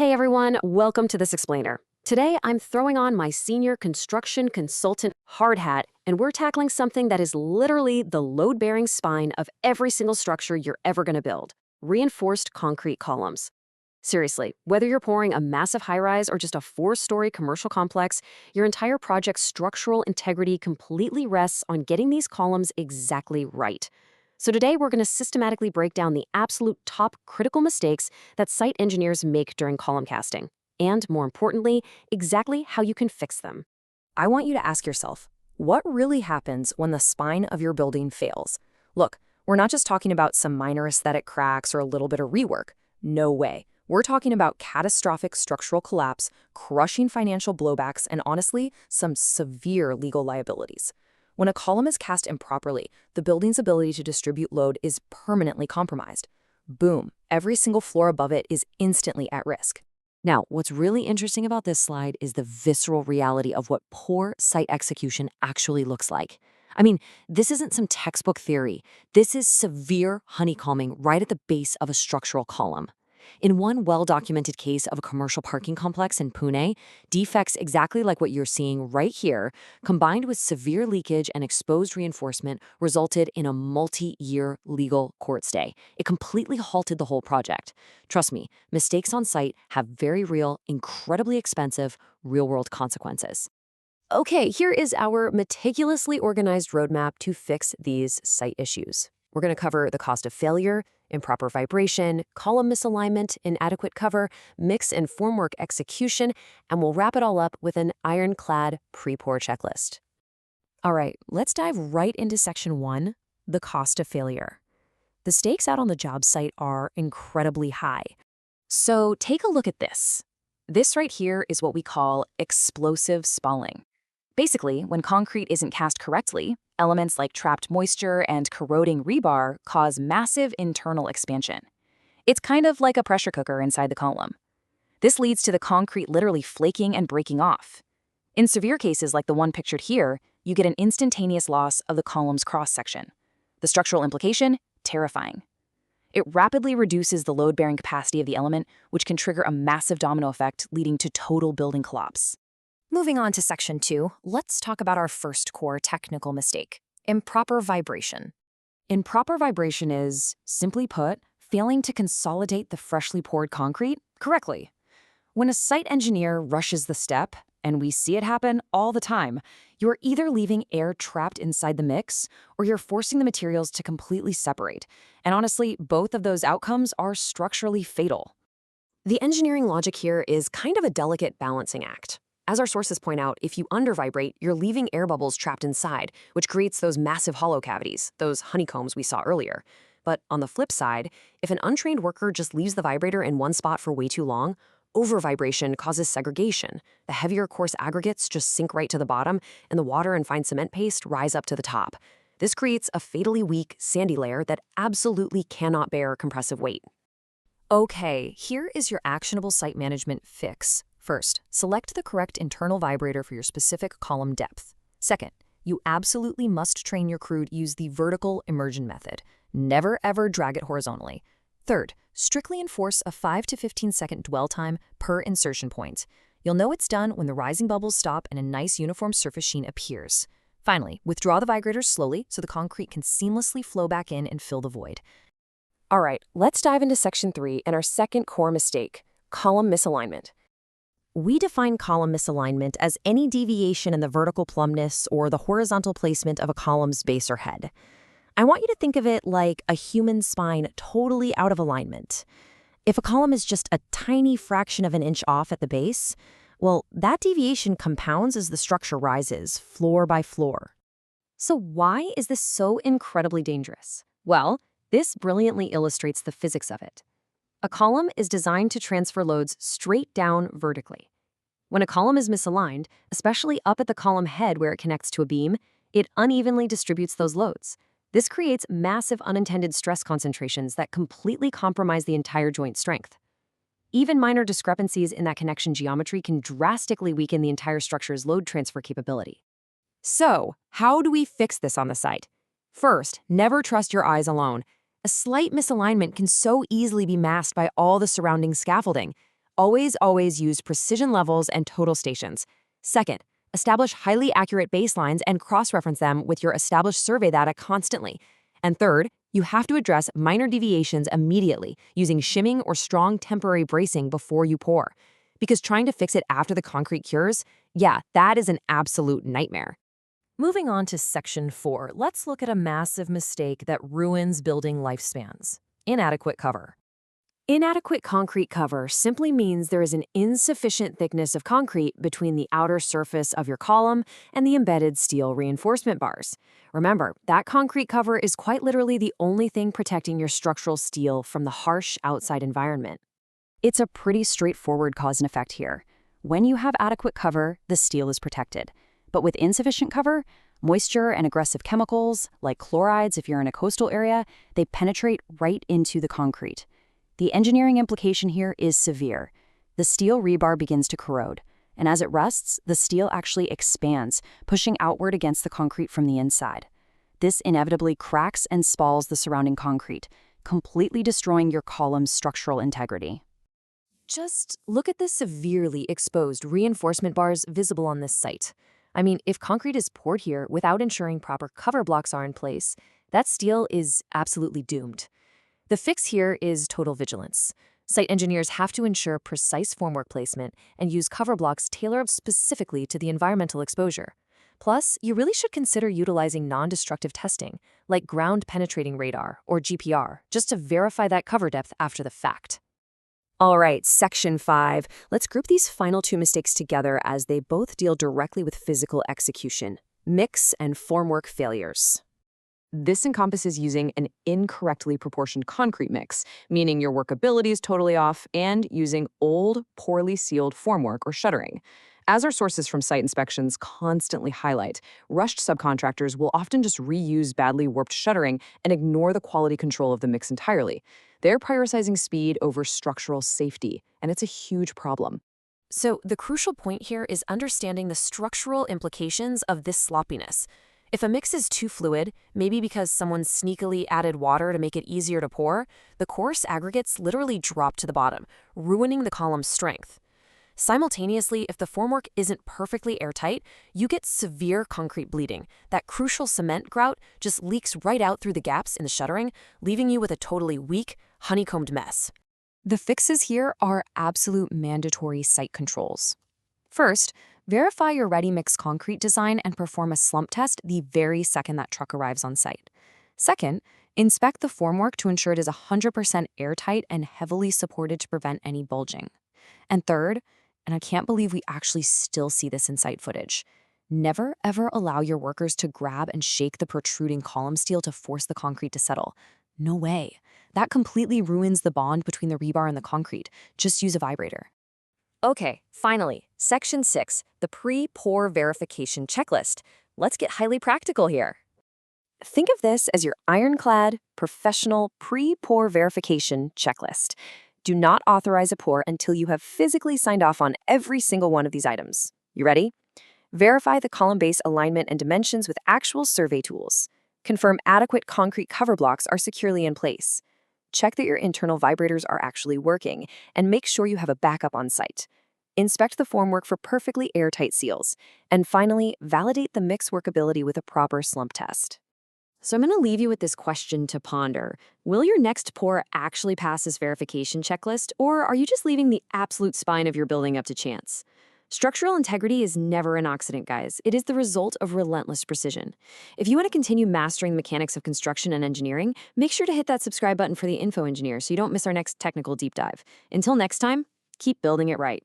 Hey everyone, welcome to This Explainer. Today I'm throwing on my senior construction consultant hard hat, and we're tackling something that is literally the load-bearing spine of every single structure you're ever going to build: reinforced concrete columns. Seriously, whether you're pouring a massive high-rise or just a 4-story commercial complex, your entire project's structural integrity completely rests on getting these columns exactly right. So today we're going to systematically break down the absolute top critical mistakes that site engineers make during column casting, and more importantly, exactly how you can fix them. I want you to ask yourself, what really happens when the spine of your building fails? Look, we're not just talking about some minor aesthetic cracks or a little bit of rework. No way. We're talking about catastrophic structural collapse, crushing financial blowbacks, and honestly, some severe legal liabilities. When a column is cast improperly, the building's ability to distribute load is permanently compromised. Boom, every single floor above it is instantly at risk. Now, what's really interesting about this slide is the visceral reality of what poor site execution actually looks like. I mean, this isn't some textbook theory. This is severe honeycombing right at the base of a structural column. In one well-documented case of a commercial parking complex in Pune, defects exactly like what you're seeing right here, combined with severe leakage and exposed reinforcement, resulted in a multi-year legal court stay. It completely halted the whole project. Trust me, mistakes on site have very real, incredibly expensive, real-world consequences. Okay, here is our meticulously organized roadmap to fix these site issues. We're going to cover the cost of failure, improper vibration, column misalignment, inadequate cover, mix and formwork execution, and we'll wrap it all up with an ironclad pre-pour checklist. All right, let's dive right into section 1, the cost of failure. The stakes out on the job site are incredibly high. So take a look at this. This right here is what we call explosive spalling. Basically, when concrete isn't cast correctly, elements like trapped moisture and corroding rebar cause massive internal expansion. It's kind of like a pressure cooker inside the column. This leads to the concrete literally flaking and breaking off. In severe cases like the one pictured here, you get an instantaneous loss of the column's cross-section. The structural implication? Terrifying. It rapidly reduces the load-bearing capacity of the element, which can trigger a massive domino effect leading to total building collapse. Moving on to section 2, let's talk about our first core technical mistake: improper vibration. Improper vibration is, simply put, failing to consolidate the freshly poured concrete correctly. When a site engineer rushes the step, and we see it happen all the time, you're either leaving air trapped inside the mix, or you're forcing the materials to completely separate. And honestly, both of those outcomes are structurally fatal. The engineering logic here is kind of a delicate balancing act. As our sources point out, if you undervibrate, you're leaving air bubbles trapped inside, which creates those massive hollow cavities, those honeycombs we saw earlier. But on the flip side, if an untrained worker just leaves the vibrator in one spot for way too long, overvibration causes segregation. The heavier coarse aggregates just sink right to the bottom, and the water and fine cement paste rise up to the top. This creates a fatally weak, sandy layer that absolutely cannot bear compressive weight. Okay, here is your actionable site management fix. First, select the correct internal vibrator for your specific column depth. Second, you absolutely must train your crew to use the vertical immersion method. Never ever drag it horizontally. Third, strictly enforce a 5 to 15 second dwell time per insertion point. You'll know it's done when the rising bubbles stop and a nice uniform surface sheen appears. Finally, withdraw the vibrators slowly so the concrete can seamlessly flow back in and fill the void. All right, let's dive into section 3 and our second core mistake: column misalignment. We define column misalignment as any deviation in the vertical plumbness or the horizontal placement of a column's base or head. I want you to think of it like a human spine totally out of alignment. If a column is just a tiny fraction of an inch off at the base, well, that deviation compounds as the structure rises, floor by floor. So why is this so incredibly dangerous? Well, this brilliantly illustrates the physics of it. A column is designed to transfer loads straight down vertically. When a column is misaligned, especially up at the column head where it connects to a beam, it unevenly distributes those loads. This creates massive unintended stress concentrations that completely compromise the entire joint strength. Even minor discrepancies in that connection geometry can drastically weaken the entire structure's load transfer capability. So, how do we fix this on the site? First, never trust your eyes alone. A slight misalignment can so easily be masked by all the surrounding scaffolding. Always use precision levels and total stations. Second, establish highly accurate baselines and cross-reference them with your established survey data constantly. And third, you have to address minor deviations immediately using shimming or strong temporary bracing before you pour. Because trying to fix it after the concrete cures, yeah, that is an absolute nightmare. Moving on to Section 4, let's look at a massive mistake that ruins building lifespans: inadequate cover. Inadequate concrete cover simply means there is an insufficient thickness of concrete between the outer surface of your column and the embedded steel reinforcement bars. Remember, that concrete cover is quite literally the only thing protecting your structural steel from the harsh outside environment. It's a pretty straightforward cause and effect here. When you have adequate cover, the steel is protected. But with insufficient cover, moisture and aggressive chemicals, like chlorides if you're in a coastal area, they penetrate right into the concrete. The engineering implication here is severe. The steel rebar begins to corrode, and as it rusts, the steel actually expands, pushing outward against the concrete from the inside. This inevitably cracks and spalls the surrounding concrete, completely destroying your column's structural integrity. Just look at the severely exposed reinforcement bars visible on this site. I mean, if concrete is poured here without ensuring proper cover blocks are in place, that steel is absolutely doomed. The fix here is total vigilance. Site engineers have to ensure precise formwork placement and use cover blocks tailored specifically to the environmental exposure. Plus, you really should consider utilizing non-destructive testing, like ground-penetrating radar, or GPR, just to verify that cover depth after the fact. All right, Section 5. Let's group these final two mistakes together as they both deal directly with physical execution: mix and formwork failures. This encompasses using an incorrectly proportioned concrete mix, meaning your workability is totally off, and using old, poorly sealed formwork or shuttering. As our sources from site inspections constantly highlight, rushed subcontractors will often just reuse badly warped shuttering and ignore the quality control of the mix entirely. They're prioritizing speed over structural safety, and it's a huge problem. So the crucial point here is understanding the structural implications of this sloppiness. If a mix is too fluid, maybe because someone sneakily added water to make it easier to pour, the coarse aggregates literally drop to the bottom, ruining the column's strength. Simultaneously, if the formwork isn't perfectly airtight, you get severe concrete bleeding. That crucial cement grout just leaks right out through the gaps in the shuttering, leaving you with a totally weak, honeycombed mess. The fixes here are absolute mandatory site controls. First, verify your ready-mix concrete design and perform a slump test the very second that truck arrives on site. Second, inspect the formwork to ensure it is 100% airtight and heavily supported to prevent any bulging. And third, and I can't believe we actually still see this in site footage, never ever allow your workers to grab and shake the protruding column steel to force the concrete to settle. No way. That completely ruins the bond between the rebar and the concrete. Just use a vibrator. Okay, finally, Section 6, the pre-pour verification checklist. Let's get highly practical here. Think of this as your ironclad, professional pre-pour verification checklist. Do not authorize a pour until you have physically signed off on every single one of these items. You ready? Verify the column base alignment and dimensions with actual survey tools. Confirm adequate concrete cover blocks are securely in place. Check that your internal vibrators are actually working, and make sure you have a backup on site. Inspect the formwork for perfectly airtight seals. And finally, validate the mix workability with a proper slump test. So I'm going to leave you with this question to ponder. Will your next pour actually pass this verification checklist, or are you just leaving the absolute spine of your building up to chance? Structural integrity is never an accident, guys. It is the result of relentless precision. If you want to continue mastering the mechanics of construction and engineering, make sure to hit that subscribe button for the Info Engineer so you don't miss our next technical deep dive. Until next time, keep building it right.